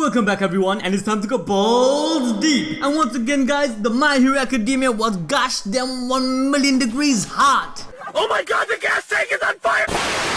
Welcome back everyone, and it's time to go balls deep. And once again guys, the My Hero Academia was gosh damn 1 million degrees hot. Oh my god, the gas tank is on fire!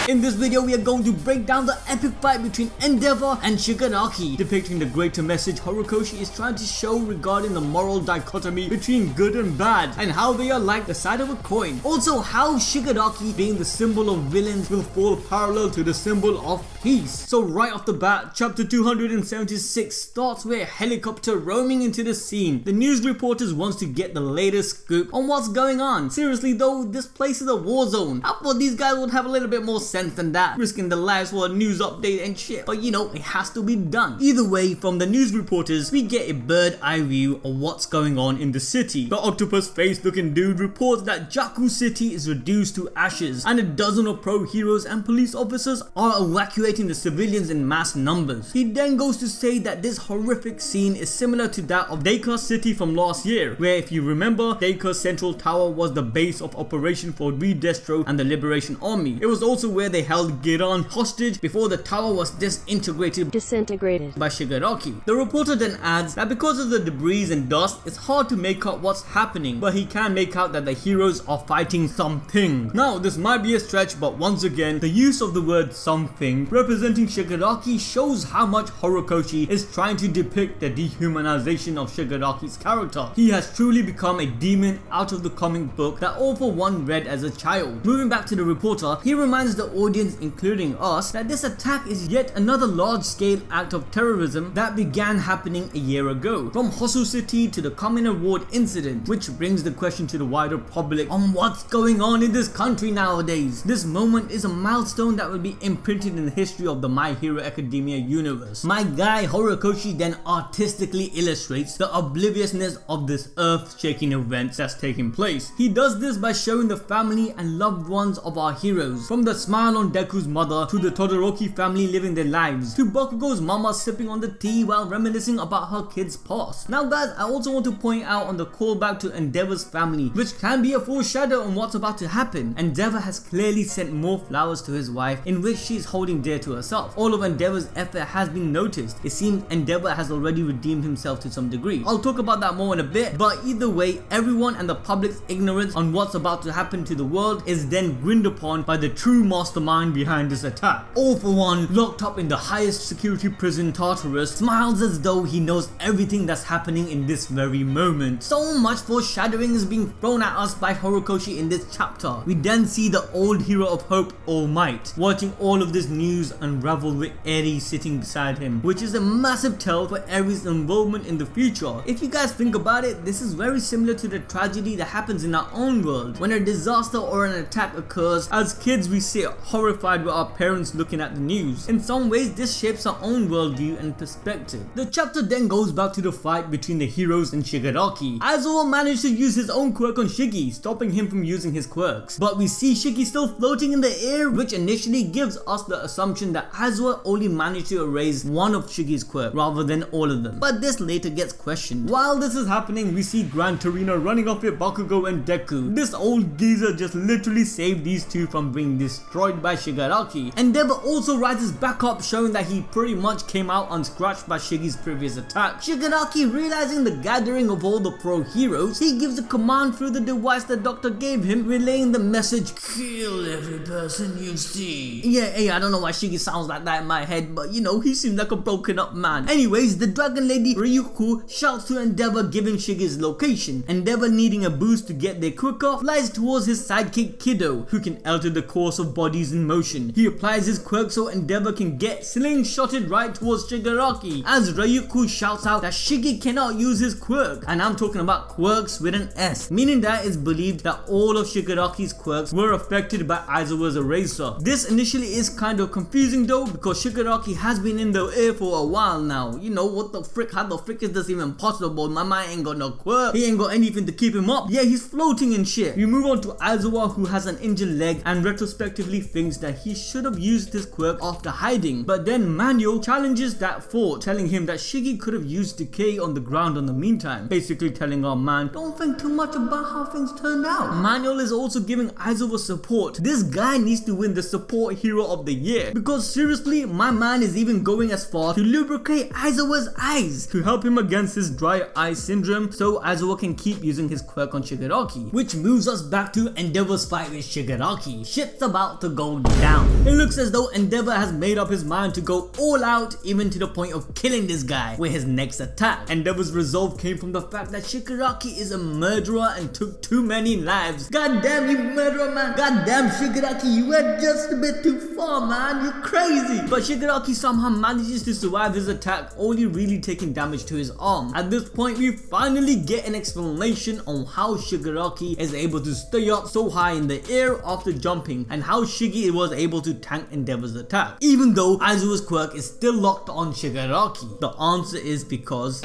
In this video, we are going to break down the epic fight between Endeavour and Shigaraki, depicting the greater message Horikoshi is trying to show regarding the moral dichotomy between good and bad, and how they are like the side of a coin. Also, how Shigaraki, being the symbol of villains, will fall parallel to the symbol of peace. So right off the bat, chapter 276 starts with a helicopter roaming into the scene. The news reporters wants to get the latest scoop on what's going on. Seriously though, this place is a war zone. I thought these guys would have a little bit more sense than that, risking their lives for a news update and shit, but you know, it has to be done. Either way, from the news reporters, we get a bird eye view of what's going on in the city. The octopus face looking dude reports that Jakku City is reduced to ashes, and a dozen of pro heroes and police officers are evacuating the civilians in mass numbers. He then goes to say that this horrific scene is similar to that of Deka City from last year, where if you remember, Deka's central tower was the base of operation for Destro and the Liberation Army. It was also where they held Giran hostage before the tower was disintegrated by Shigaraki. The reporter then adds that because of the debris and dust, it's hard to make out what's happening, but he can make out that the heroes are fighting something. Now, this might be a stretch, but once again, the use of the word something representing Shigaraki shows how much Horikoshi is trying to depict the dehumanization of Shigaraki's character. He has truly become a demon out of the comic book that all for one read as a child. Moving back to the reporter, he reminds the audience, including us, that this attack is yet another large-scale act of terrorism that began happening a year ago, from Hosu City to the Communal Ward incident, which brings the question to the wider public on what's going on in this country nowadays. This moment is a milestone that will be imprinted in the history of the My Hero Academia universe. My guy Horikoshi then artistically illustrates the obliviousness of this earth-shaking event that's taking place. He does this by showing the family and loved ones of our heroes, from the smile on Deku's mother to the Todoroki family living their lives, to Bakugo's mama sipping on the tea while reminiscing about her kids' past. Now guys, I also want to point out on the callback to Endeavour's family, which can be a foreshadow on what's about to happen. Endeavour has clearly sent more flowers to his wife, in which she is holding dear to herself. All of Endeavour's effort has been noticed. It seems Endeavour has already redeemed himself to some degree. I'll talk about that more in a bit, but either way, everyone and the public's ignorance on what's about to happen to the world is then grinned upon by the true mastermind behind this attack. All for One, locked up in the highest security prison, Tartarus, smiles as though he knows everything that's happening in this very moment. So much foreshadowing is being thrown at us by Horikoshi in this chapter. We then see the old hero of hope, All Might, watching all of this news unravel with Eri sitting beside him, which is a massive tell for Eri's involvement in the future. If you guys think about it, this is very similar to the tragedy that happens in our own world. When a disaster or an attack occurs, as kids we sit horrified with our parents looking at the news. In some ways, this shapes our own worldview and perspective. The chapter then goes back to the fight between the heroes and Shigaraki. Aizawa managed to use his own quirk on Shigi, stopping him from using his quirks. But we see Shigi still floating in the air, which initially gives us the assumption that Aizawa only managed to erase one of Shigi's quirks rather than all of them. But this later gets questioned. While this is happening, we see Gran Torino running off with Bakugo and Deku. This old geezer just literally saved these two from being destroyed by Shigaraki. Endeavour also rises back up, showing that he pretty much came out unscratched by Shigi's previous attack. Shigaraki, realizing the gathering of all the pro heroes, he gives a command through the device the doctor gave him, relaying the message, "Kill every person you see." Yeah, I don't know why Shigi sounds like that in my head, but you know, he seems like a broken up man. Anyways, the dragon lady Ryuko shouts to Endeavour, giving Shigi's location. Endeavour, needing a boost to get there quicker, flies towards his sidekick Kiddo, who can alter the course of bodies in motion. He applies his quirk so Endeavour can get slingshotted right towards Shigaraki, as Ryuko shouts out that Shigi cannot use his quirk, and I'm talking about quirks with an S, meaning that it's believed that all of Shigaraki's quirks were affected by Aizawa's eraser. This initially is kind of confusing though, because Shigaraki has been in the air for a while now. You know, what the frick, how the frick is this even possible? My man ain't got no quirk, he ain't got anything to keep him up. Yeah, he's floating and shit. We move on to Aizawa, who has an injured leg and retrospectively thinks that he should have used his quirk after hiding, but then Manuel challenges that thought, telling him that Shigi could have used decay on the ground in the meantime, basically telling our man, don't think too much about how things turned out. Manuel is also giving Aizawa support. This guy needs to win the support hero of the year, because seriously, my man is even going as far to lubricate Aizawa's eyes to help him against his dry eye syndrome so Aizawa can keep using his quirk on Shigaraki. Which moves us back to Endeavour's fight with Shigaraki. Shit's about to go down. It looks as though Endeavour has made up his mind to go all out, even to the point of killing this guy with his next attack. Endeavour's resolve came from the fact that Shigaraki is a murderer and took too many lives. God damn you murderer, man. God damn Shigaraki, you went just a bit too far, man. You're crazy. But Shigaraki somehow manages to survive his attack, only really taking damage to his arm. At this point, we finally get an explanation on how Shigaraki is able to stay up so high in the air after jumping, and how Shigi was able to tank Endeavour's attack, even though Aizawa's quirk is still locked on Shigaraki. The answer is because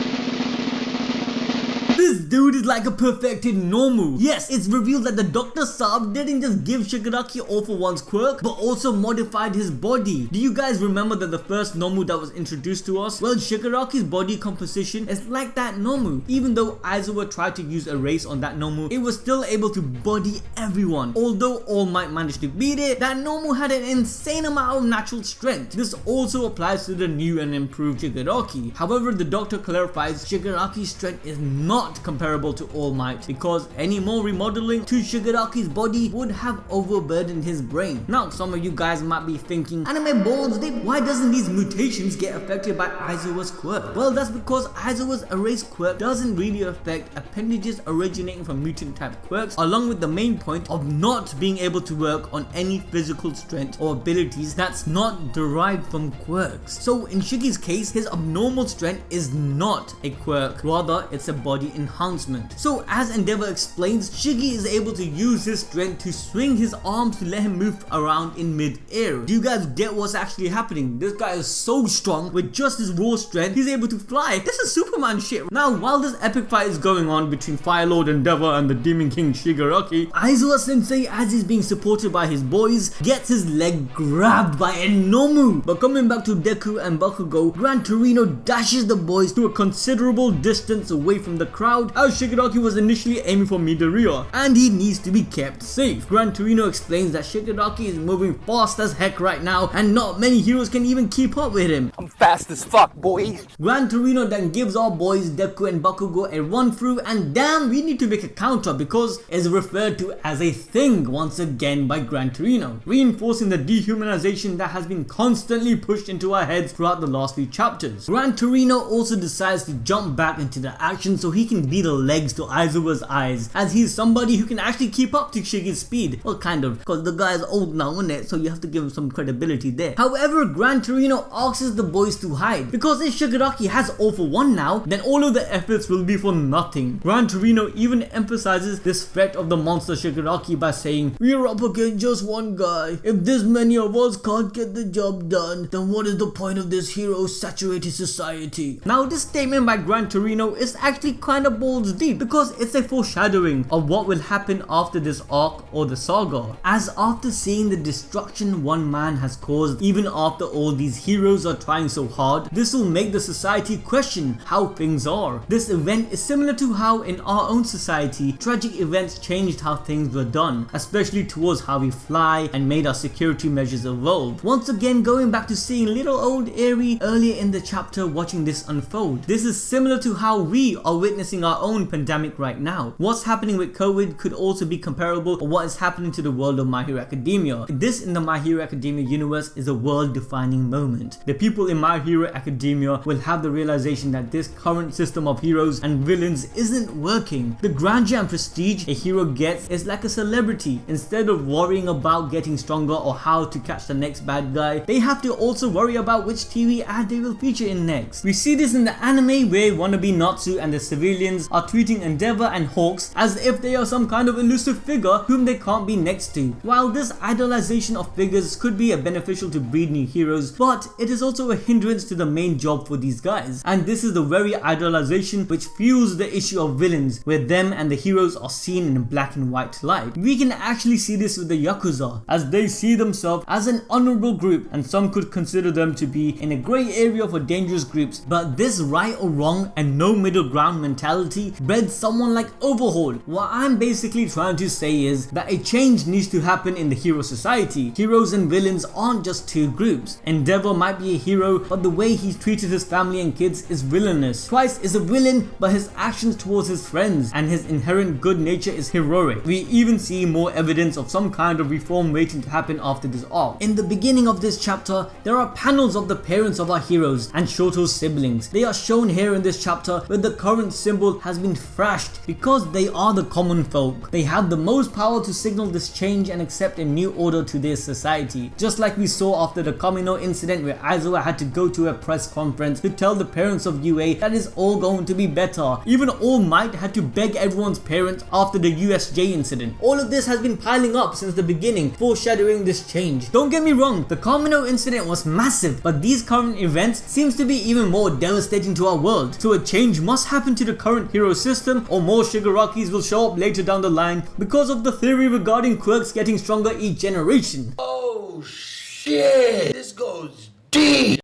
this dude is like a perfected Nomu. Yes, it's revealed that the Dr. Sab didn't just give Shigaraki All for One's quirk, but also modified his body. Do you guys remember that the first Nomu that was introduced to us? Well, Shigaraki's body composition is like that Nomu. Even though Aizawa tried to use Erase on that Nomu, it was still able to body everyone. Although All Might managed to beat it, that Nomu had an insane amount of natural strength. This also applies to the new and improved Shigaraki. However, the Doctor clarifies Shigaraki's strength is not comparable to All Might, because any more remodeling to Shigaraki's body would have overburdened his brain. Now, some of you guys might be thinking, anime balls, why doesn't these mutations get affected by Aizawa's quirk? Well, that's because Aizawa's Erase quirk doesn't really affect appendages originating from mutant type quirks, along with the main point of not being able to work on any physical strength or abilities that's not derived from quirks. So in Shigi's case, his abnormal strength is not a quirk, rather it's a body enhancement. So as Endeavour explains, Shigi is able to use his strength to swing his arms to let him move around in mid-air. Do you guys get what's actually happening? This guy is so strong, with just his raw strength, he's able to fly. This is Superman shit. Now, while this epic fight is going on between Fire Lord Endeavour and the Demon King Shigaraki, Aizawa Sensei, as he's being supported by his boys, gets his leg grabbed by a Nomu. But coming back to Deku and Bakugo, Gran Torino dashes the boys to a considerable distance away from the crowd, as Shigaraki was initially aiming for Midoriya, and he needs to be kept safe. Gran Torino explains that Shigaraki is moving fast as heck right now, and not many heroes can even keep up with him. I'm fast as fuck, boy. Gran Torino then gives our boys Deku and Bakugo a run through, and damn, we need to make a counter because it's referred to as a thing once again by Gran Torino, reinforcing the dehumanization that has been constantly pushed into our heads throughout the last few chapters. Gran Torino also decides to jump back into the action so he can be the legs to Aizawa's eyes, as he's somebody who can actually keep up to Shigi's speed. Well, kind of, because the guy is old now, isn't it? So you have to give him some credibility there. However, Gran Torino asks the boys to hide, because if Shigaraki has All for One now, then all of the efforts will be for nothing. Gran Torino even emphasizes this threat of the monster Shigaraki by saying, "We are up against just one guy. If this many of us can't get the job done, then what is the point of this hero-saturated society?" Now, this statement by Gran Torino is actually kind of balls deep, because it's a foreshadowing of what will happen after this arc or the saga, as after seeing the destruction one man has caused, even after all these heroes are trying so hard, this will make the society question how things are. This event is similar to how in our own society, tragic events changed how things were done, especially towards how we fly, and made our security measures evolve. Once again, going back to seeing little old Eri earlier in the chapter watching this unfold. This is similar to how we are witnessing our own pandemic right now. What's happening with COVID could also be comparable to what is happening to the world of My Hero Academia. This in the My Hero Academia universe is a world-defining moment. The people in My Hero Academia will have the realization that this current system of heroes and villains isn't working. The grandeur and prestige a hero gets is like a celebrity. Instead of worrying about getting stronger or how to catch the next bad guy, they have to also worry about which TV ad they will feature in next. We see this in the anime where wannabe Natsu and the civilians are treating Endeavour and Hawks as if they are some kind of elusive figure whom they can't be next to. While this idolization of figures could be beneficial to breed new heroes, but it is also a hindrance to the main job for these guys. And this is the very idolization which fuels the issue of villains, where them and the heroes are seen in a black and white light. We can actually see this with the Yakuza, as they see themselves as an honorable group, and some could consider them to be in a grey area for dangerous groups. But this right or wrong and no middle ground mentality mentality bred someone like Overhaul. What I'm basically trying to say is that a change needs to happen in the hero society. Heroes and villains aren't just two groups. Endeavour might be a hero, but the way he's treated his family and kids is villainous. Twice is a villain, but his actions towards his friends and his inherent good nature is heroic. We even see more evidence of some kind of reform waiting to happen after this arc. In the beginning of this chapter, there are panels of the parents of our heroes and Shoto's siblings. They are shown here in this chapter where the current symbol has been thrashed because they are the common folk. They have the most power to signal this change and accept a new order to their society. Just like we saw after the Kamino incident where Aizawa had to go to a press conference to tell the parents of UA that it's all going to be better. Even All Might had to beg everyone's parents after the USJ incident. All of this has been piling up since the beginning, foreshadowing this change. Don't get me wrong, the Kamino incident was massive, but these current events seems to be even more devastating to our world. So a change must happen to the current hero system, or more Shigarakis will show up later down the line because of the theory regarding quirks getting stronger each generation. Oh shit, this goes deep.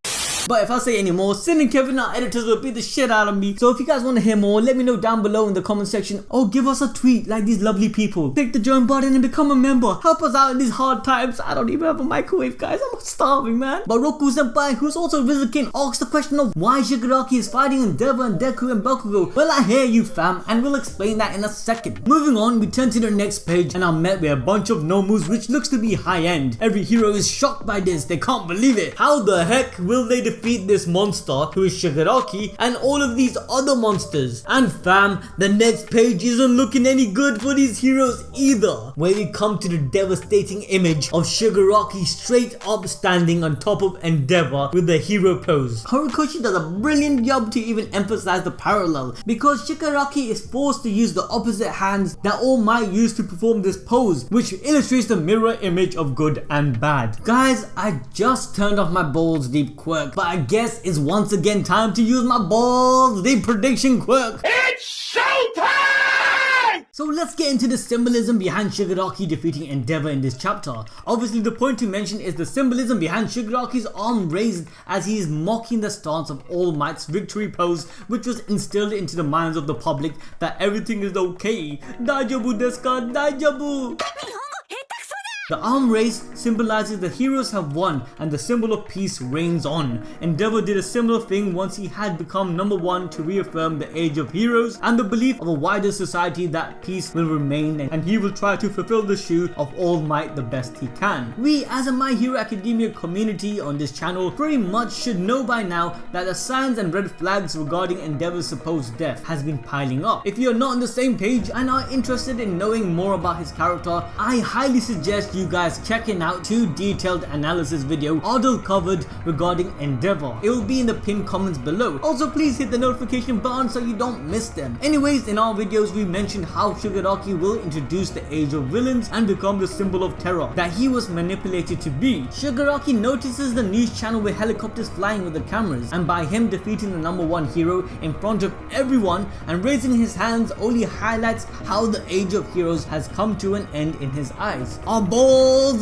But if I say any more, Sin and Kevin, our editors, will beat the shit out of me. So if you guys want to hear more, let me know down below in the comment section, or give us a tweet like these lovely people. Click the join button and become a member. Help us out in these hard times. I don't even have a microwave, guys. I'm starving, man. But Roku Senpai, who's also Visit King, asks the question of why Shigaraki is fighting Endeavour and Deku and Bakugo. Well, I hear you, fam, and we'll explain that in a second. Moving on, we turn to the next page and are met with a bunch of Nomus, which looks to be high-end. Every hero is shocked by this. They can't believe it. How the heck will they defeat this monster who is Shigaraki and all of these other monsters? And fam, the next page isn't looking any good for these heroes either, where we come to the devastating image of Shigaraki straight up standing on top of Endeavour with the hero pose. Horikoshi does a brilliant job to even emphasize the parallel, because Shigaraki is forced to use the opposite hands that All Might used to perform this pose, which illustrates the mirror image of good and bad. Guys, I just turned off my balls deep quirk, but I guess it's once again time to use my balls deep prediction quirk. It's showtime! So let's get into the symbolism behind Shigaraki defeating Endeavour in this chapter. Obviously the point to mention is the symbolism behind Shigaraki's arm raised as he is mocking the stance of All Might's victory pose, which was instilled into the minds of the public that everything is okay. Daijabu desu ka? Daijabu! The arm raise symbolizes the heroes have won and the symbol of peace reigns on. Endeavour did a similar thing once he had become #1 to reaffirm the age of heroes and the belief of a wider society that peace will remain, and he will try to fulfill the shoe of All Might the best he can. We as a My Hero Academia community on this channel pretty much should know by now that the signs and red flags regarding Endeavour's supposed death has been piling up. If you're not on the same page and are interested in knowing more about his character, I highly suggest you guys checking out 2 detailed analysis video Ardell covered regarding Endeavour. It will be in the pinned comments below. Also please hit the notification button so you don't miss them. Anyways, in our videos we mentioned how Shigaraki will introduce the age of villains and become the symbol of terror that he was manipulated to be. Shigaraki notices the news channel with helicopters flying with the cameras, and by him defeating the #1 hero in front of everyone and raising his hands only highlights how the age of heroes has come to an end in his eyes. Our balls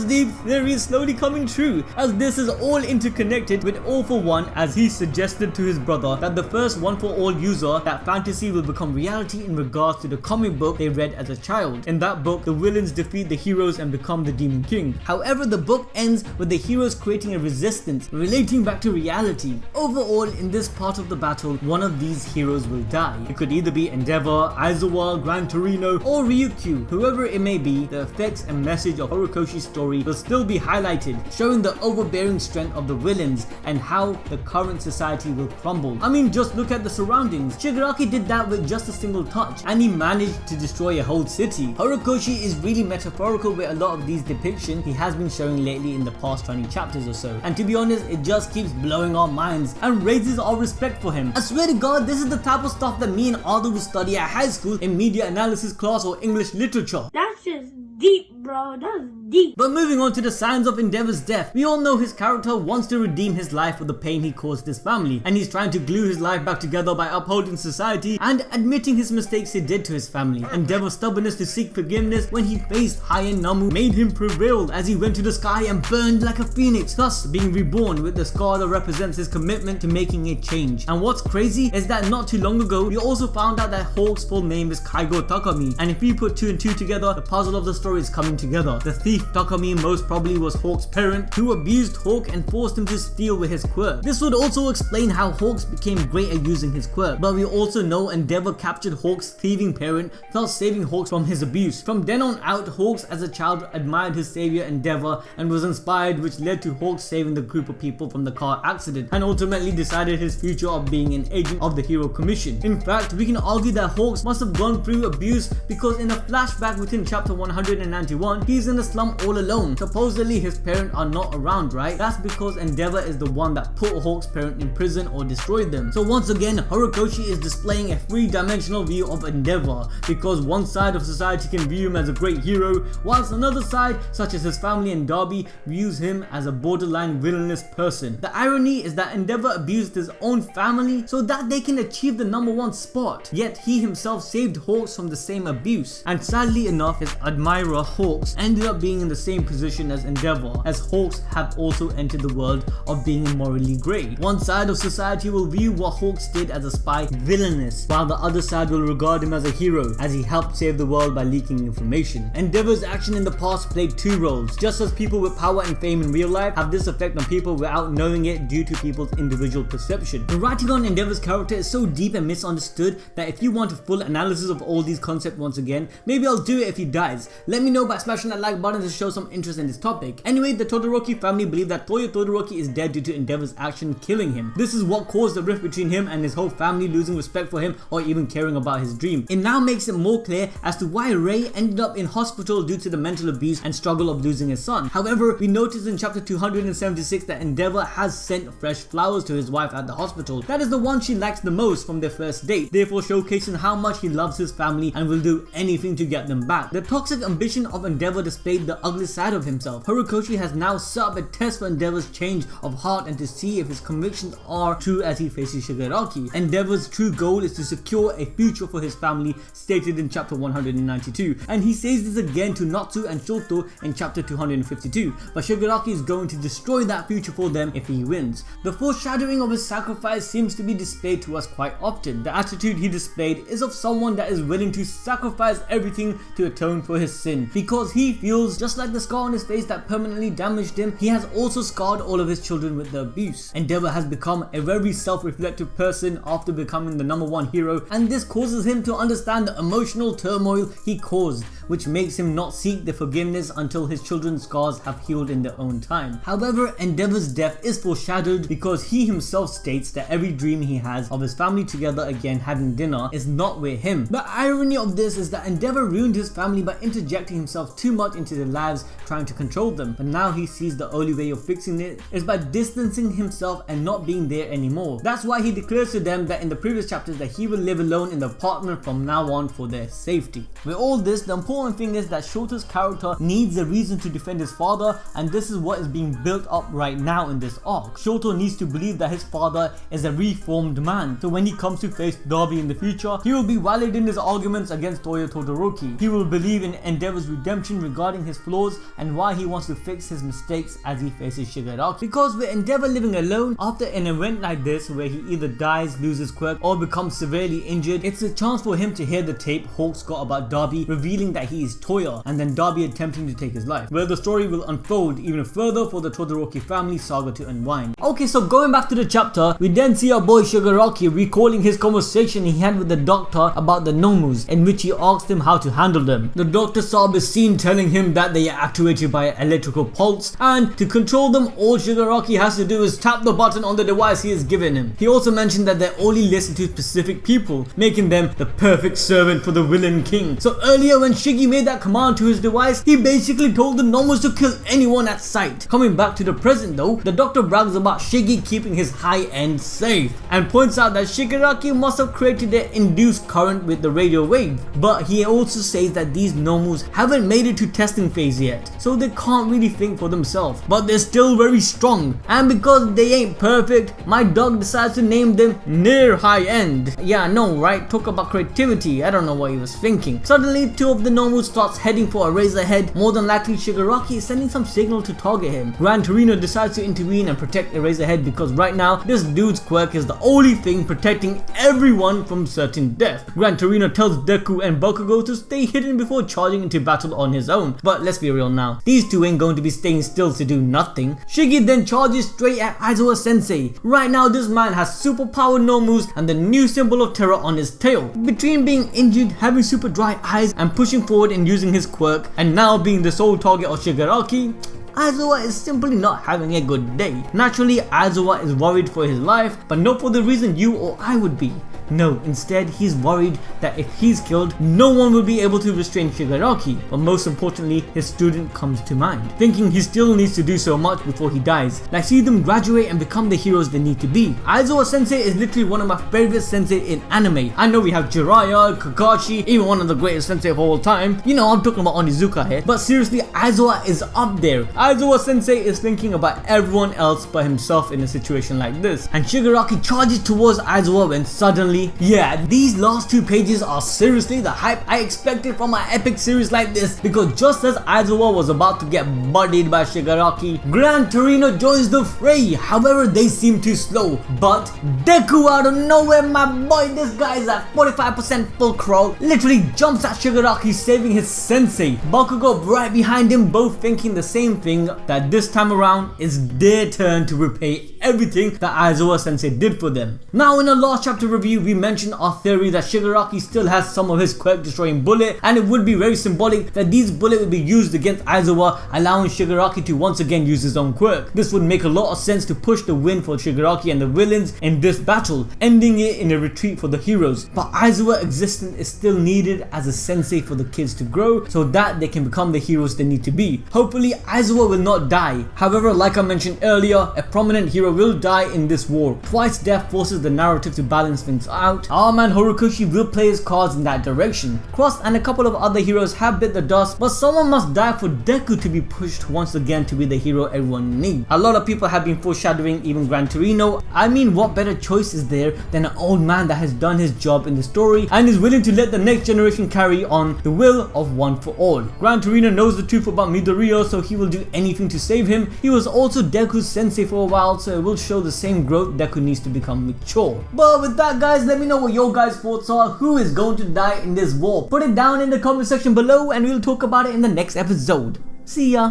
deep theory is slowly coming true, as this is all interconnected with All for One, as he suggested to his brother that the first One for All user that fantasy will become reality in regards to the comic book they read as a child. In that book, the villains defeat the heroes and become the Demon King. However, the book ends with the heroes creating a resistance, relating back to reality. Overall, in this part of the battle, one of these heroes will die. It could either be Endeavour, Aizawa, Gran Torino, or Ryukyu. Whoever it may be, the effects and message of Horikoshi's story will still be highlighted, showing the overbearing strength of the villains and how the current society will crumble. I mean, just look at the surroundings. Shigaraki did that with just a single touch, and he managed to destroy a whole city. Horikoshi is really metaphorical with a lot of these depictions he has been showing lately in the past 20 chapters or so, and to be honest, it just keeps blowing our minds and raises our respect for him. I swear to God, this is the type of stuff that me and Ardell would study at high school in media analysis class or English literature. That's just deep, bro. That's deep. But moving on to the signs of Endeavour's death, we all know his character wants to redeem his life for the pain he caused his family, and he's trying to glue his life back together by upholding society and admitting his mistakes he did to his family. Endeavour's stubbornness to seek forgiveness when he faced high-end Nomu made him prevail as he went to the sky and burned like a phoenix, thus being reborn with the scar that represents his commitment to making a change. And what's crazy is that not too long ago, we also found out that Hawk's full name is Kaigo Takami, and if we put 2 and 2 together, the puzzle of the story is coming together. The thief Takami most probably was Hawk's parent, who abused Hawk and forced him to steal with his quirk. This would also explain how Hawks became great at using his quirk, but we also know Endeavour captured Hawk's thieving parent, thus saving Hawks from his abuse. From then on out, Hawks as a child admired his savior Endeavour and was inspired, which led to Hawks saving the group of people from the car accident and ultimately decided his future of being an agent of the Hero Commission. In fact, we can argue that Hawks must have gone through abuse because in a flashback within chapter 191, he's in the slum all alone. Supposedly his parents are not around, right? That's because Endeavour is the one that put Hawk's parent in prison or destroyed them. So once again, Horikoshi is displaying a three-dimensional view of Endeavour, because one side of society can view him as a great hero, whilst another side, such as his family and Darby, views him as a borderline villainous person. The irony is that Endeavour abused his own family so that they can achieve the #1 spot, yet he himself saved Hawks from the same abuse. And sadly enough, his admirer Hawks ended up being in the same position as Endeavour, as Hawks have also entered the world of being morally grey. One side of society will view what Hawks did as a spy villainous, while the other side will regard him as a hero, as he helped save the world by leaking information. Endeavour's action in the past played 2 roles. Just as people with power and fame in real life have this effect on people without knowing it due to people's individual perception. The writing on Endeavour's character is so deep and misunderstood that if you want a full analysis of all these concepts once again, maybe I'll do it if he dies. Let me know by smashing that like button to show some interest in this topic. Anyway, the Todoroki family believe that Toyo Todoroki is dead due to Endeavour's action killing him. This is what caused the rift between him and his whole family losing respect for him or even caring about his dream. It now makes it more clear as to why Ray ended up in hospital due to the mental abuse and struggle of losing his son. However, we notice in chapter 276 that Endeavour has sent fresh flowers to his wife at the hospital. That is the one she likes the most from their first date, therefore showcasing how much he loves his family and will do anything to get them back. The toxic ambition of Endeavour displayed the ugly side of himself. Horikoshi has now set up a test for Endeavour's change of heart and to see if his convictions are true as he faces Shigaraki. Endeavour's true goal is to secure a future for his family, stated in chapter 192, and he says this again to Natsu and Shoto in chapter 252, but Shigaraki is going to destroy that future for them if he wins. The foreshadowing of his sacrifice seems to be displayed to us quite often. The attitude he displayed is of someone that is willing to sacrifice everything to atone for his sin, because he feels just like the scar on his face that permanently damaged him, he has also scarred all of his children with the abuse. Endeavour has become a very self-reflective person after becoming the #1 hero, and this causes him to understand the emotional turmoil he caused, which makes him not seek the forgiveness until his children's scars have healed in their own time. However, Endeavour's death is foreshadowed because he himself states that every dream he has of his family together again having dinner is not with him. The irony of this is that Endeavour ruined his family by interjecting himself too much into their lives, trying to control them, but now he sees the only way of fixing it is by distancing himself and not being there anymore. That's why he declares to them that in the previous chapters that he will live alone in the apartment from now on for their safety. With all this, the important thing is that Shoto's character needs a reason to defend his father, and this is what is being built up right now in this arc. Shoto needs to believe that his father is a reformed man, so when he comes to face Darby in the future, he will be valid in his arguments against Toyo Todoroki. He will believe in Endeavour's redemption regarding his flaws and why he wants to fix his mistakes as he faces Shigaraki. Because with Endeavour living alone after an event like this where he either dies, loses quirk, or becomes severely injured, it's a chance for him to hear the tape Hawks got about Darby revealing that he is Toya, and then Darby attempting to take his life, where the story will unfold even further for the Todoroki family saga to unwind. Okay, so going back to the chapter, we then see our boy Shigaraki recalling his conversation he had with the doctor about the Nomus, in which he asked him how to handle them. The doctor Saab is seen telling him that they are actuated by an electrical pulse, and to control them, all Shigaraki has to do is tap the button on the device he has given him. He also mentioned that they only listen to specific people, making them the perfect servant for the villain king. So earlier when Shigaraki Shiggy made that command to his device, he basically told the Nomus to kill anyone at sight. Coming back to the present though, the doctor brags about Shiggy keeping his high end safe and points out that Shigaraki must have created an induced current with the radio wave, but he also says that these Nomus haven't made it to testing phase yet, so they can't really think for themselves, but they're still very strong, and because they ain't perfect, my dog decides to name them near high end. Yeah, no, right? Talk about creativity. I don't know what he was thinking. Suddenly, two of the Nomus starts heading for Eraserhead. More than likely, Shigaraki is sending some signal to target him. Gran Torino decides to intervene and protect Eraserhead because right now, this dude's quirk is the only thing protecting everyone from certain death. Gran Torino tells Deku and Bakugo to stay hidden before charging into battle on his own. But let's be real now, these two ain't going to be staying still to do nothing. Shiggy then charges straight at Aizawa sensei. Right now, this man has superpowered Nomus and the new symbol of terror on his tail. Between being injured, having super dry eyes, and pushing forward and using his quirk, and now being the sole target of Shigaraki, Aizawa is simply not having a good day. Naturally, Aizawa is worried for his life, but not for the reason you or I would be. No, instead he's worried that if he's killed, no one will be able to restrain Shigaraki, but most importantly, his student comes to mind, thinking he still needs to do so much before he dies, like see them graduate and become the heroes they need to be. Aizawa sensei is literally one of my favorite sensei in anime. I know we have Jiraiya, Kakashi, even one of the greatest sensei of all time. You know, I'm talking about Onizuka here, but seriously, Aizawa is up there. Aizawa sensei is thinking about everyone else but himself in a situation like this, and Shigaraki charges towards Aizawa when suddenly, yeah, these last two pages are seriously the hype I expected from an epic series like this, because just as Aizawa was about to get bodied by Shigaraki, Gran Torino joins the fray. However, they seem too slow, but Deku out of nowhere, my boy, this guy is at 45% full crawl, literally jumps at Shigaraki, saving his sensei. Bakugo right behind him, both thinking the same thing, that this time around it's their turn to repay everything that Aizawa sensei did for them. Now in the last chapter review, we mentioned our theory that Shigaraki still has some of his quirk destroying bullet, and it would be very symbolic that these bullets would be used against Aizawa, allowing Shigaraki to once again use his own quirk. This would make a lot of sense to push the win for Shigaraki and the villains in this battle, ending it in a retreat for the heroes. But Aizawa's existence is still needed as a sensei for the kids to grow, so that they can become the heroes they need to be. Hopefully Aizawa will not die. However, like I mentioned earlier, a prominent hero will die in this war. Twice death forces the narrative to balance things out. Our man Horikoshi will play his cards in that direction. Cross and a couple of other heroes have bit the dust, but someone must die for Deku to be pushed once again to be the hero everyone needs. A lot of people have been foreshadowing even Gran Torino. I mean, what better choice is there than an old man that has done his job in the story and is willing to let the next generation carry on the will of one for all. Gran Torino knows the truth about Midoriya, so he will do anything to save him. He was also Deku's sensei for a while, so it will show the same growth Deku needs to become mature. But with that, guys, let me know what your guys' thoughts are. Who is going to die in this war? Put it down in the comment section below and we'll talk about it in the next episode. See ya!